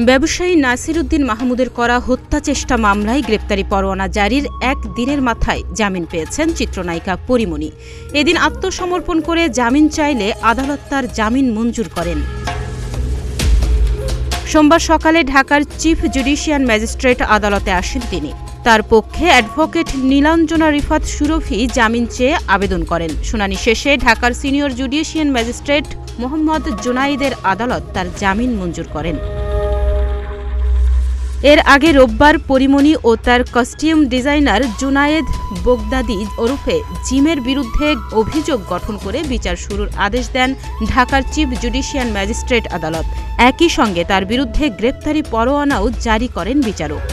ব্যবসায়ী নাসির উদ্দিন মাহমুদের করা হত্যা চেষ্টা মামলায় গ্রেপ্তারি পরোয়ানা জারির একদিনের মাথায় জামিন পেয়েছেন চিত্রনায়িকা পরীমনি। এদিন আত্মসমর্পণ করে জামিন চাইলে আদালত তার জামিন মঞ্জুর করেন। সোমবার সকালে ঢাকার চিফ জুডিশিয়াল ম্যাজিস্ট্রেট আদালতে আসেন তিনি। তার পক্ষে অ্যাডভোকেট নীলাঞ্জনা রিফাত সুরভি জামিন চেয়ে আবেদন করেন। শুনানি শেষে ঢাকার সিনিয়র জুডিশিয়াল ম্যাজিস্ট্রেট মোহাম্মদ জুনাইদের আদালত তার জামিন মঞ্জুর করেন। এর আগে রোববার পরীমনি ও তার কস্টিউম ডিজাইনার জুনায়েদ বগদাদি ওরফে জিমের বিরুদ্ধে অভিযোগ গঠন করে বিচার শুরুর আদেশ দেন ঢাকার চিফ জুডিশিয়াল ম্যাজিস্ট্রেট আদালত। একই সঙ্গে তার বিরুদ্ধে গ্রেপ্তারি পরোয়ানাও জারি করেন বিচারক।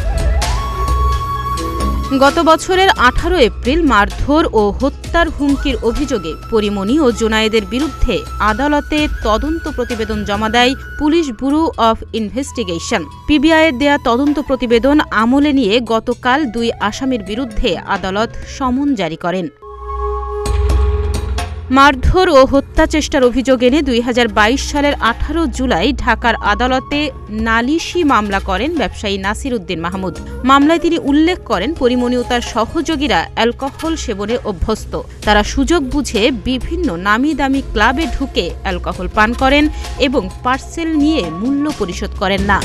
গত বছরের ১৮ এপ্রিল মারধর ও হত্যার হুমকির অভিযোগে পরীমনি ও জুনায়েদের বিরুদ্ধে আদালতে তদন্ত প্রতিবেদন জমা দেয় পুলিশ ব্যুরো অব ইনভেস্টিগেশন। পিবিআইয়ের দেয়া তদন্ত প্রতিবেদন আমলে নিয়ে গতকাল ২ আসামির বিরুদ্ধে আদালত সমন জারি করেন। মারধর ও হত্যা চেষ্টার অভিযোগ এনে ২০২২ সালের ১৮ জুলাই ঢাকার আদালতে নালিশি মামলা করেন ব্যবসায়ী নাসির উদ্দিন মাহমুদ। মামলায় তিনি উল্লেখ করেন, পরীমনি ও তার সহযোগীরা অ্যালকোহল সেবনে অভ্যস্ত। তারা সুযোগ বুঝে বিভিন্ন নামি দামি ক্লাবে ঢুকে অ্যালকোহল পান করেন এবং পার্সেল নিয়ে মূল্য পরিশোধ করেন না।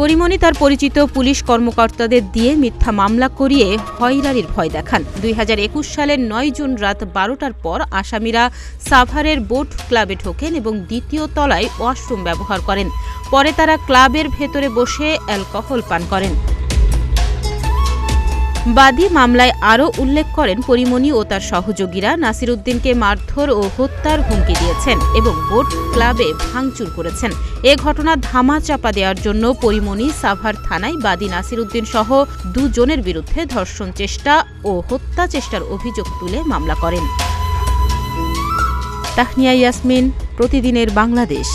পরীমনি তার পরিচিত পুলিশ কর্মকর্তাদের দিয়ে মিথ্যা মামলা করিয়ে হয়রানির ভয় দেখান। ২০২১ সালের ৯ জুন রাত ১২টার পর আসামিরা সাভারের বোট ক্লাবে ঢোকেন এবং দ্বিতীয় তলায় ওয়াশরুম ব্যবহার করেন। পরে তারা ক্লাবের ভেতরে বসে অ্যালকোহল পান করেন। বাদী মামলায় আরও উল্লেখ করেন, পরীমনি ও তার সহযোগীরা নাসির উদ্দিনকে মারধর ও হত্যার হুমকি দিয়েছেন এবং বোট ক্লাবে ভাঙচুর করেছেন। এ ঘটনা ধামাচাপা দেওয়ার জন্য পরীমনি সাভার থানায় বাদী নাসির উদ্দিন সহ ২ জনের বিরুদ্ধে ধর্ষণ চেষ্টা ও হত্যা চেষ্টার অভিযোগ তুলে মামলা করেন। তাহনিয়া ইয়াসমিন, প্রতিদিনের বাংলাদেশ।